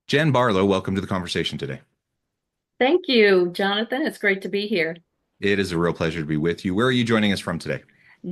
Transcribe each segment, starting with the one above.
Jan Barlow, welcome to the conversation today. Thank you, Jonathan. It's great to be here. It is a real pleasure to be with you. Where are you joining us from today?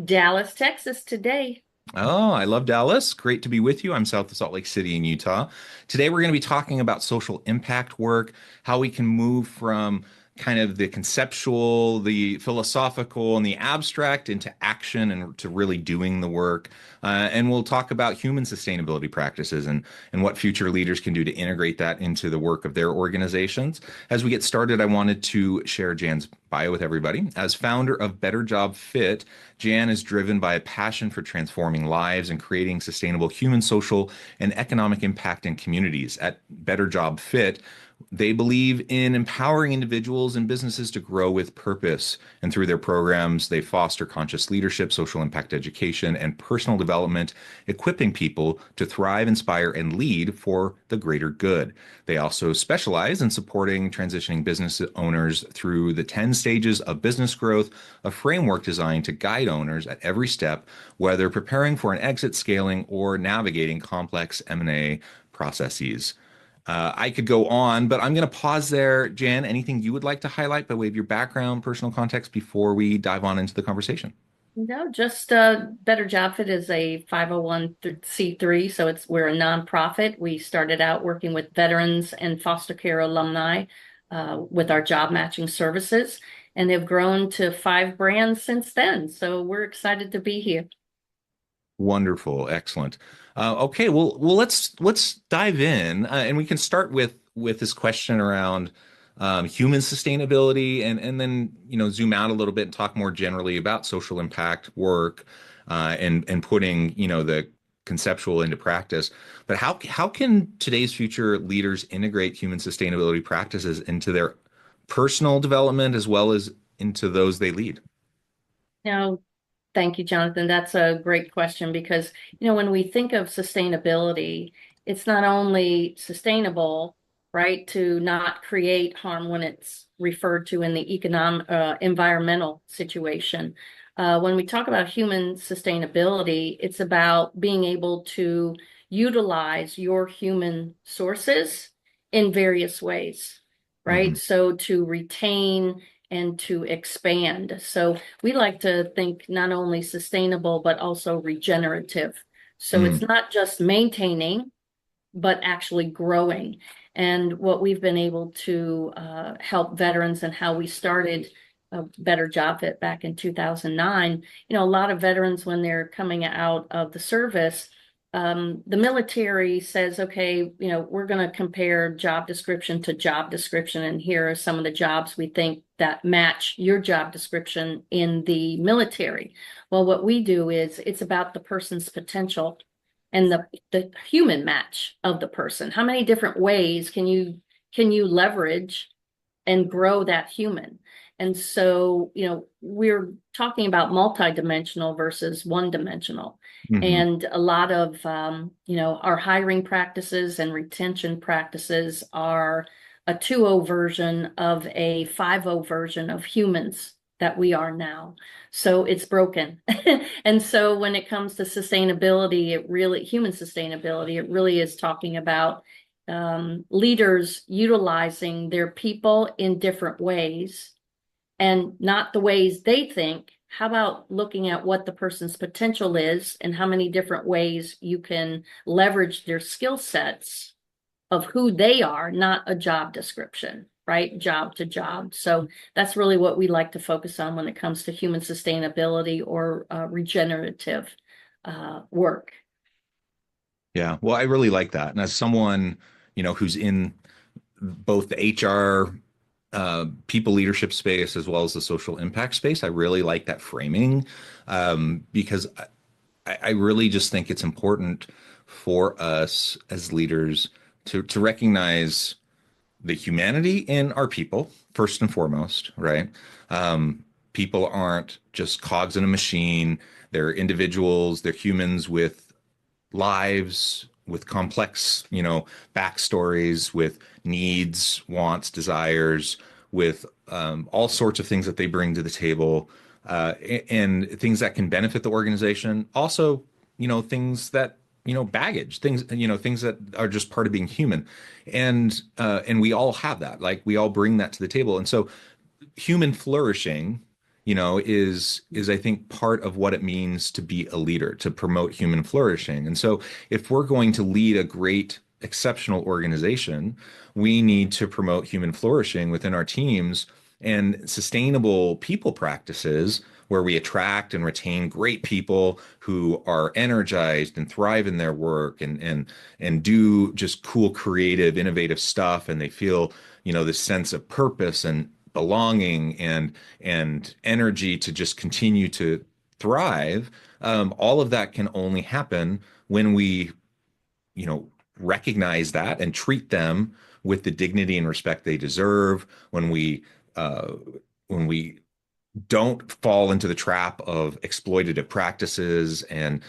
Dallas, Texas today. Oh, I love Dallas. Great to be with you. I'm south of Salt Lake City in Utah. Today, we're going to be talking about social impact work, how we can move from kind of the conceptual, the philosophical, and the abstract into action and to really doing the work. And we'll talk about human sustainability practices and what future leaders can do to integrate that into the work of their organizations. As we get started, I wanted to share Jan's bio with everybody. As founder of Better Job Fit, Jan is driven by a passion for transforming lives and creating sustainable human, social, and economic impact in communities. At Better Job Fit, they believe in empowering individuals and businesses to grow with purpose. And through their programs, they foster conscious leadership, social impact education, and personal development, equipping people to thrive, inspire, and lead for the greater good. They also specialize in supporting transitioning business owners through the 10 stages of business growth, a framework designed to guide owners at every step, whether preparing for an exit, scaling, or navigating complex M&A processes. I could go on, but I'm going to pause there. Jan, anything you would like to highlight by way of your background, personal context before we dive on into the conversation? No, just Better Job Fit is a 501c3, so we're a nonprofit. We started out working with veterans and foster care alumni with our job matching services, and they've grown to 5 brands since then. So we're excited to be here. Wonderful, excellent. Okay, well, let's dive in, and we can start with this question around human sustainability, and then zoom out a little bit and talk more generally about social impact work, and putting the conceptual into practice. But how can today's future leaders integrate human sustainability practices into their personal development as well as into those they lead? Now, thank you, Jonathan. That's a great question because, when we think of sustainability, it's not only sustainable, right, to not create harm when it's referred to in the environmental situation. When we talk about human sustainability, it's about being able to utilize your human sources in various ways, Hmm. right? So to retain and to expand. So we like to think not only sustainable, but also regenerative. So it's not just maintaining, but actually growing. And what we've been able to help veterans and how we started a Better Job Fit back in 2009, a lot of veterans, when they're coming out of the service, the military says, okay, we're going to compare job description to job description, and here are some of the jobs we think that match your job description in the military. Well, what we do is it's about the person's potential and the human match of the person. How many different ways can you leverage and grow that human? And so, we're talking about multidimensional versus one-dimensional. Hmm. And a lot of, our hiring practices and retention practices are a 2.0 version of a 5.0 version of humans that we are now. So it's broken. And so when it comes to sustainability, human sustainability, it really is talking about leaders utilizing their people in different ways and not the ways they think. How about looking at what the person's potential is and how many different ways you can leverage their skill sets of who they are, not a job description, right? Job to job. So that's really what we like to focus on when it comes to human sustainability or regenerative work. Yeah, well, I really like that. And as someone, who's in both the HR, people leadership space as well as the social impact space, I really like that framing, because I really just think it's important for us as leaders to recognize the humanity in our people first and foremost, right? People aren't just cogs in a machine. They're individuals. They're humans with lives, with complex, backstories, with needs, wants, desires, with all sorts of things that they bring to the table, and things that can benefit the organization. Also, things that baggage, things, things that are just part of being human. And we all have that. Like we all bring that to the table. And so human flourishing, is I think part of what it means to be a leader, to promote human flourishing. And so if we're going to lead a great, exceptional organization, we need to promote human flourishing within our teams and sustainable people practices where we attract and retain great people who are energized and thrive in their work and do just cool, creative, innovative stuff, and they feel, this sense of purpose and belonging and energy to just continue to thrive. All of that can only happen when we, recognize that and treat them with the dignity and respect they deserve. Uh, when we don't fall into the trap of exploitative practices and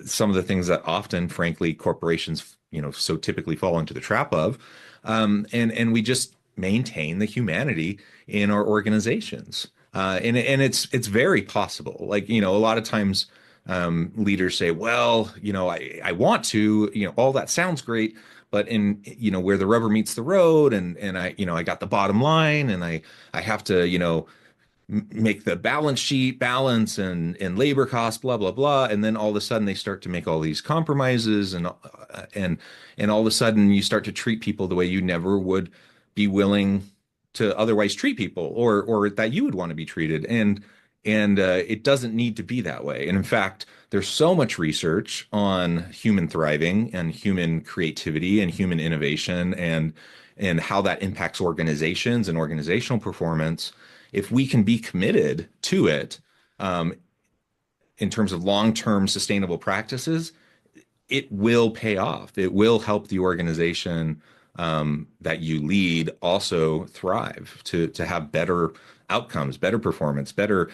some of the things that often, frankly, corporations, so typically fall into the trap of. And we just maintain the humanity in our organizations. And it's very possible. Like, a lot of times leaders say, well, I want to, all that sounds great, but in, where the rubber meets the road and I got the bottom line and I have to, make the balance sheet balance and labor costs, blah blah blah, and then all of a sudden they start to make all these compromises and all of a sudden you start to treat people the way you never would be willing to otherwise treat people or that you would want to be treated, and it doesn't need to be that way. And in fact, there's so much research on human thriving and human creativity and human innovation and how that impacts organizations and organizational performance. If we can be committed to it, um, in terms of long-term sustainable practices, it will pay off. It will help the organization that you lead also thrive to have better outcomes, better performance, better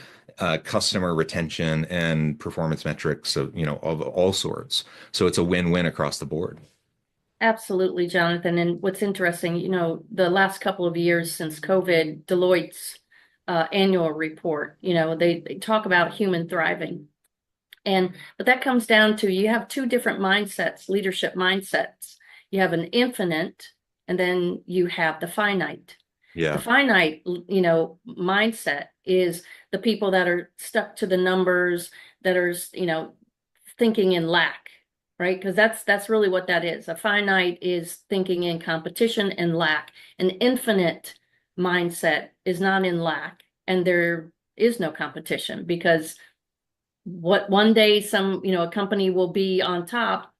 customer retention and performance metrics of all sorts. So it's a win-win across the board. Absolutely, Jonathan. And what's interesting, the last couple of years since COVID, Deloitte's annual report, they talk about human thriving. But that comes down to you have two different mindsets, leadership mindsets. You have an infinite, and then you have the finite. The Yeah. finite, mindset is the people that are stuck to the numbers, that are, thinking in lack, right? Because that's really what that is. A finite is thinking in competition and lack. An infinite mindset is not in lack, and there is no competition because what one day a company will be on top,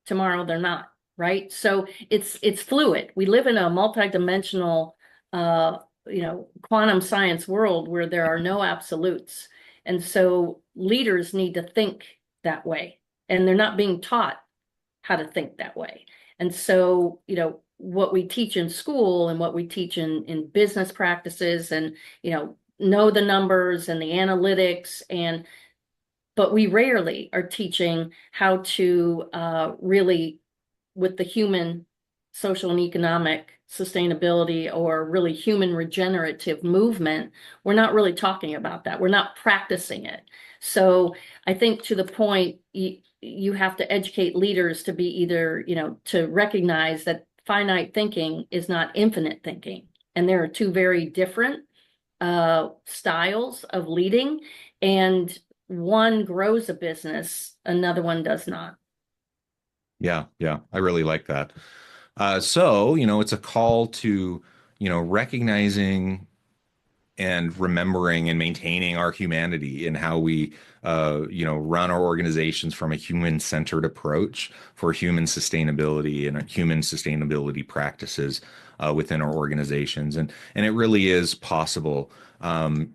tomorrow they're not, right? So it's fluid. We live in a multidimensional quantum science world where there are no absolutes. And so leaders need to think that way, and they're not being taught how to think that way. And so, what we teach in school and what we teach in business practices and, know the numbers and the analytics but we rarely are teaching how to really, with the human, social, and economic sustainability or really human regenerative movement, we're not really talking about that. We're not practicing it. So I think to the point, you have to educate leaders to be either, to recognize that finite thinking is not infinite thinking. And there are two very different styles of leading. And one grows a business, another one does not. Yeah, yeah, I really like that. So, it's a call to, recognizing and remembering and maintaining our humanity and how we, run our organizations from a human-centered approach for human sustainability and human sustainability practices within our organizations. And it really is possible. And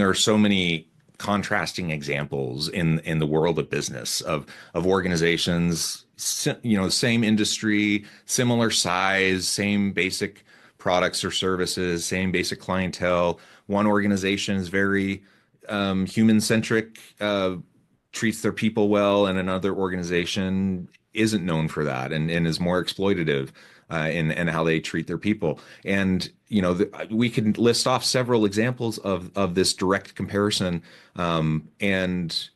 there are so many contrasting examples in the world of business of organizations, same industry, similar size, same basic products or services, same basic clientele. One organization is very human centric, treats their people well, and another organization isn't known for that and is more exploitative in how they treat their people. And we can list off several examples of this direct comparison, and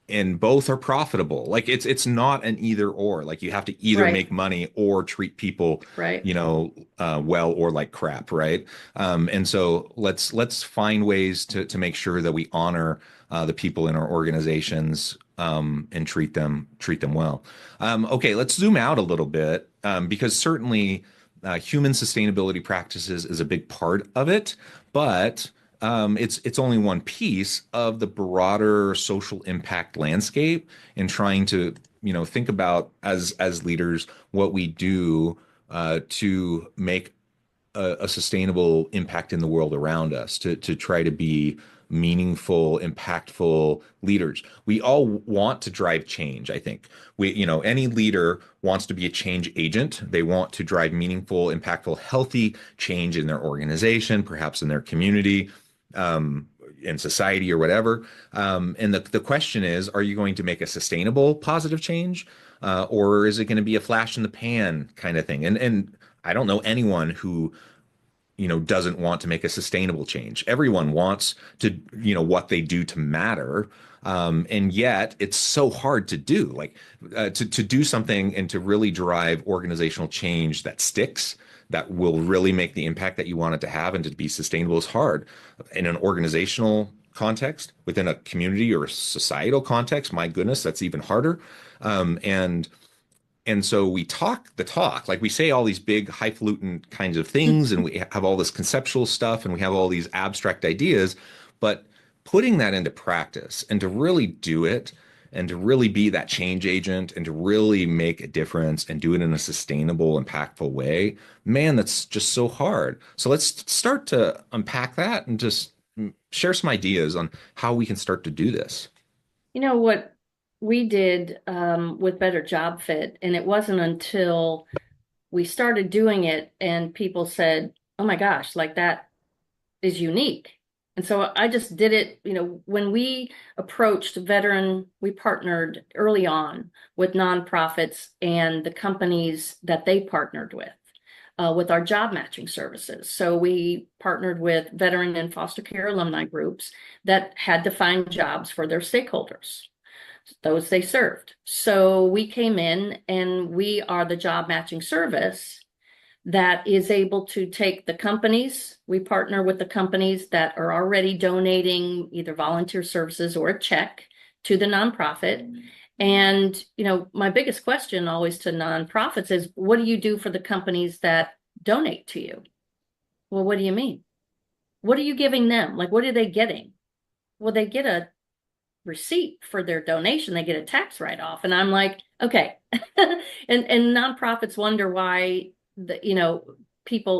and both are profitable. Like it's not an either or. Like you have to either Right, make money or treat people, right. well or like crap, right? And so let's find ways to make sure that we honor the people in our organizations, and treat them well. Okay, let's zoom out a little bit, because certainly human sustainability practices is a big part of it, but it's only one piece of the broader social impact landscape, and trying to think about as leaders what we do to make a sustainable impact in the world around us, to try to be meaningful, impactful leaders. We all want to drive change, I think. Any leader wants to be a change agent. They want to drive meaningful, impactful, healthy change in their organization, perhaps in their community, in society or whatever. And the question is, are you going to make a sustainable, positive change? Or is it going to be a flash in the pan kind of thing? And I don't know anyone who doesn't want to make a sustainable change. Everyone wants to what they do to matter, and yet it's so hard to do. Like to do something and to really drive organizational change that sticks, that will really make the impact that you want it to have, and to be sustainable is hard in an organizational context, within a community or a societal context. My goodness, that's even harder. And so we talk the talk, like we say all these big highfalutin kinds of things, and we have all this conceptual stuff, and we have all these abstract ideas, but putting that into practice and to really do it, and to really be that change agent, and to really make a difference and do it in a sustainable, impactful way, man, that's just so hard. So let's start to unpack that and just share some ideas on how we can start to do this. You know what we did with Better Job Fit, and it wasn't until we started doing it and people said, "Oh my gosh, like that is unique." And so I just did it, when we approached we partnered early on with nonprofits and the companies that they partnered with our job matching services. So we partnered with veteran and foster care alumni groups that had to find jobs for their stakeholders, those they served. So we came in and we are the job matching service that is able to take the companies. We partner with the companies that are already donating either volunteer services or a check to the nonprofit. And, my biggest question always to nonprofits is, what do you do for the companies that donate to you? Well, what do you mean? What are you giving them? Like, what are they getting? Well, they get a receipt for their donation. They get a tax write-off. And I'm like, okay. and nonprofits wonder why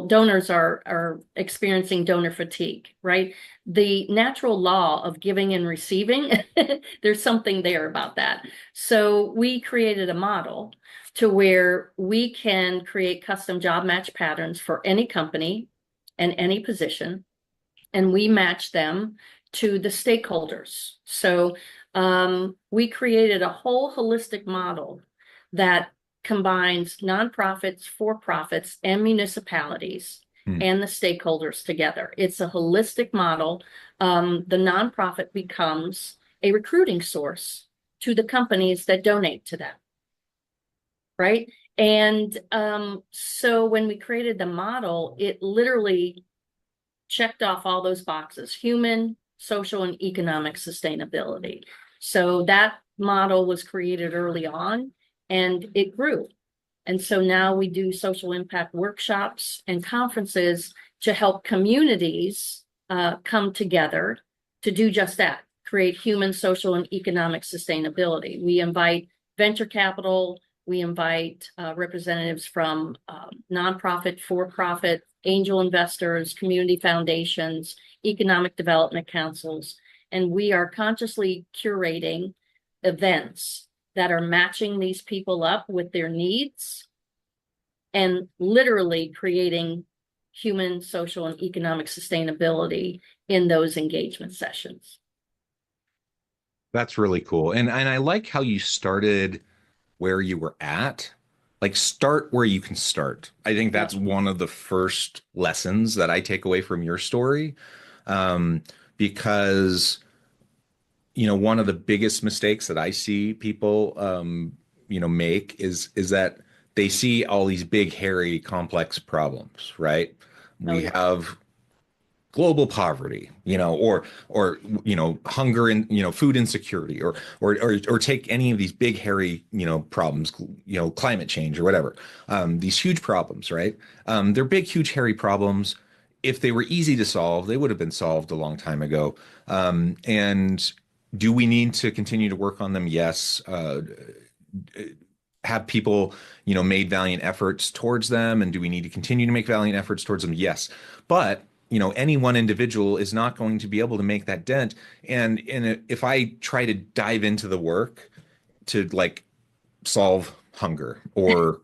donors are experiencing donor fatigue, right? The natural law of giving and receiving, there's something there about that. So we created a model to where we can create custom job match patterns for any company and any position, and we match them to the stakeholders. So we created a whole holistic model that combines nonprofits, for-profits, and municipalities Hmm. and the stakeholders together. It's a holistic model. The nonprofit becomes a recruiting source to the companies that donate to them, right? And so when we created the model, it literally checked off all those boxes: human, social, and economic sustainability. So that model was created early on and it grew. And so now we do social impact workshops and conferences to help communities come together to do just that: create human, social, and economic sustainability. We invite venture capital, we invite representatives from nonprofit, for-profit, angel investors, community foundations, economic development councils, and we are consciously curating events that are matching these people up with their needs and literally creating human, social, and economic sustainability in those engagement sessions. That's really cool. And I like how you started where you were at. Like start where you can start. I think that's Yep. one of the first lessons that I take away from your story. Because one of the biggest mistakes that I see people, make is that they see all these big, hairy, complex problems, right? Oh We yeah. have global poverty, or hunger and food insecurity, or take any of these big, hairy, problems, climate change or whatever. These huge problems, right? They're big, huge, hairy problems. If they were easy to solve, they would have been solved a long time ago. And do we need to continue to work on them? Yes. Have people, made valiant efforts towards them? And do we need to continue to make valiant efforts towards them? Yes. But, any one individual is not going to be able to make that dent. And if I try to dive into the work to like solve hunger or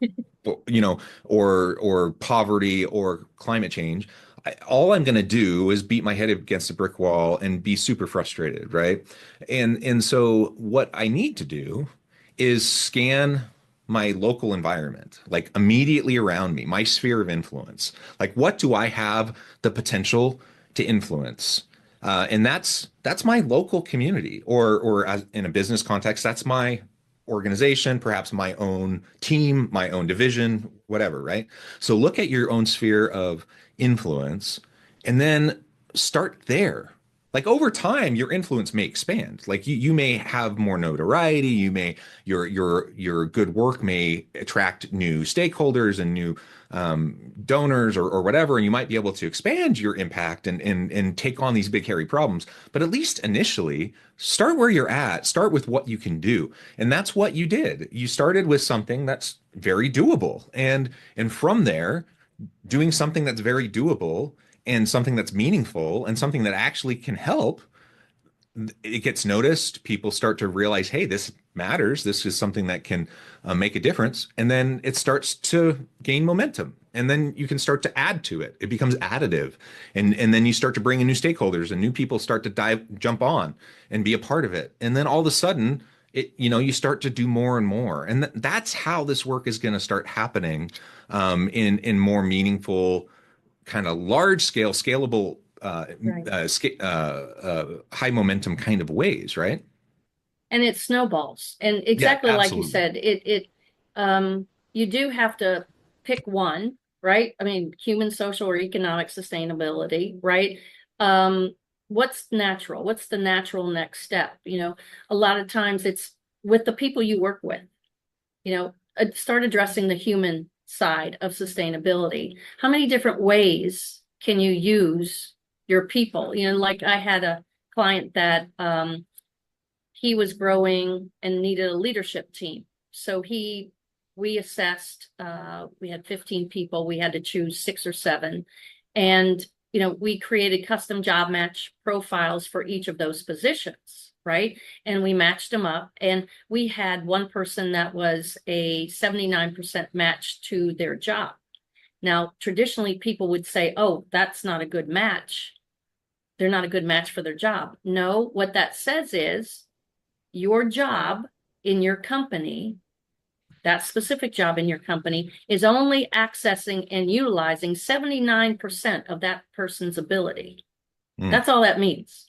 or poverty or climate change, all I'm going to do is beat my head against a brick wall and be super frustrated, right? And so what I need to do is scan my local environment, like immediately around me, my sphere of influence. Like, what do I have the potential to influence? And that's my local community, or as in a business context, that's my organization, perhaps my own team, my own division, whatever, right? So look at your own sphere of influence and then start there. Like over time, your influence may expand. Like you may have more notoriety. Your good work may attract new stakeholders and new donors or whatever, and you might be able to expand your impact and take on these big hairy problems. But at least initially, start where you're at. Start with what you can do, and that's what you did. You started with something that's very doable, and from there, doing something that's very doable and something that's meaningful and something that actually can help, it gets noticed. People start to realize, hey, this matters. This is something that can make a difference. And then it starts to gain momentum. And then you can start to add to it. It becomes additive. And then you start to bring in new stakeholders and new people start to jump on and be a part of it. And then all of a sudden, you start to do more and more. And that's how this work is going to start happening in more meaningful, kind of large scale, scalable, Right. high momentum kind of ways, right? And it snowballs. And Yeah, exactly like you absolutely. said, you do have to pick one, right? I mean, human, social, or economic sustainability, right? Um, what's natural? What's the natural next step? A lot of times it's with the people you work with, start addressing the human side of sustainability. How many different ways can you use your people? Like I had a client that he was growing and needed a leadership team. So we assessed, we had 15 people, we had to choose 6 or 7. And, we created custom job match profiles for each of those positions, right? And we matched them up. And we had one person that was a 79% match to their job. Now, traditionally, people would say, oh, that's not a good match. They're not a good match for their job. No, what that says is, your job in your company, that specific job in your company, is only accessing and utilizing 79% of that person's ability. Mm, That's all that means.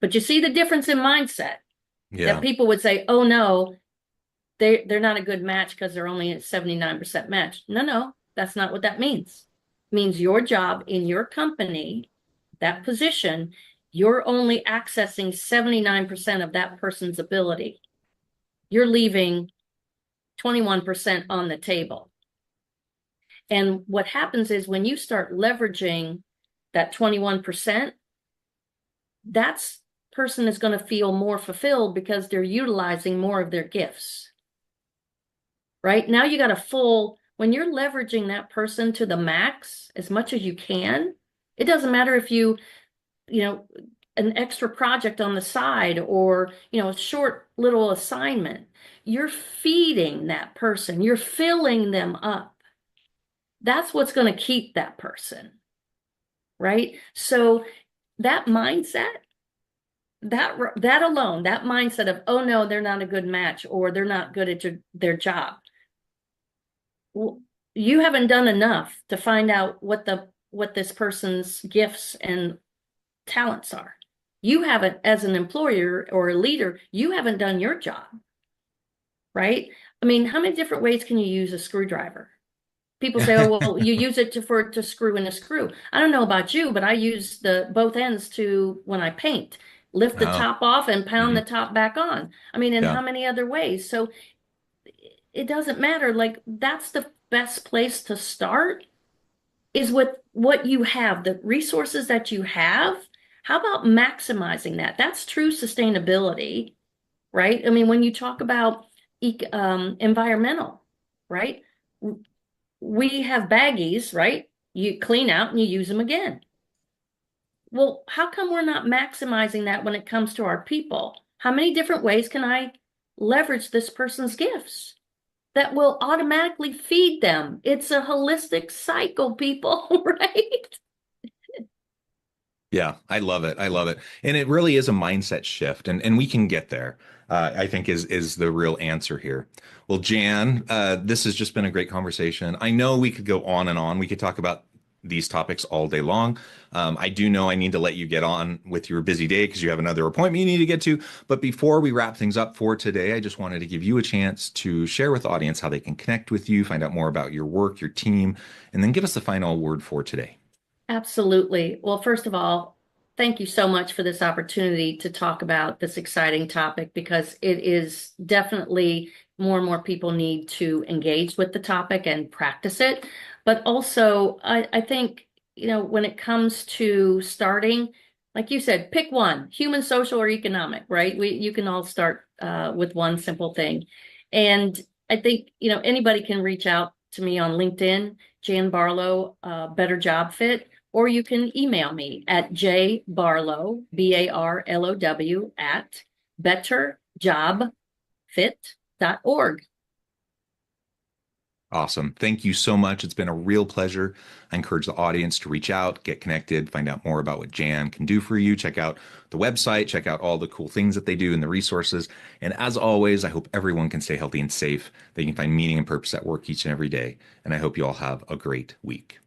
But you see the difference in mindset that yeah. people would say, oh no, they're not a good match because they're only at 79% match. No, that's not what that means. It means your job in your company, that position, you're only accessing 79% of that person's ability. You're leaving 21% on the table. And what happens is when you start leveraging that 21%, that person is going to feel more fulfilled because they're utilizing more of their gifts. Right? Now you got when you're leveraging that person to the max as much as you can, it doesn't matter if you know, an extra project on the side or, a short little assignment. You're feeding that person, you're filling them up. That's what's going to keep that person, right? So that mindset, that alone, that mindset of, oh no, they're not a good match or they're not good at their job. Well, you haven't done enough to find out what this person's gifts and talents are. you haven't, as an employer or a leader, you haven't done your job, right? I mean, how many different ways can you use a screwdriver? People say, oh, well, you use it to screw in a screw. I don't know about you, but I use the both ends to when I paint, lift the Oh, top off and pound the mhm. top back on. I mean, in Yeah. how many other ways? So it doesn't matter. Like that's the best place to start is with what you have, the resources that you have. How about maximizing that? That's true sustainability, right? I mean, when you talk about environmental, right? We have baggies, right? You clean out and you use them again. Well, how come we're not maximizing that when it comes to our people? How many different ways can I leverage this person's gifts that will automatically feed them? It's a holistic cycle, people, right? Yeah, I love it. I love it. And it really is a mindset shift, and we can get there. I think is the real answer here. Well, Jan, this has just been a great conversation. I know we could go on and on. We could talk about these topics all day long. I do know I need to let you get on with your busy day because you have another appointment you need to get to. But before we wrap things up for today, I just wanted to give you a chance to share with the audience how they can connect with you, find out more about your work, your team, and then give us the final word for today. Absolutely. Well, first of all, thank you so much for this opportunity to talk about this exciting topic because it is definitely more and more people need to engage with the topic and practice it. But also, I think, when it comes to starting, like you said, pick one, human, social, or economic, right? You can all start with one simple thing. And I think, anybody can reach out to me on LinkedIn, Jan Barlow, Better Job Fit, or you can email me at jbarlow, Barlow, at betterjobfit.org. Awesome. Thank you so much. It's been a real pleasure. I encourage the audience to reach out, get connected, find out more about what Jan can do for you. Check out the website, check out all the cool things that they do and the resources. And as always, I hope everyone can stay healthy and safe. They can find meaning and purpose at work each and every day. And I hope you all have a great week.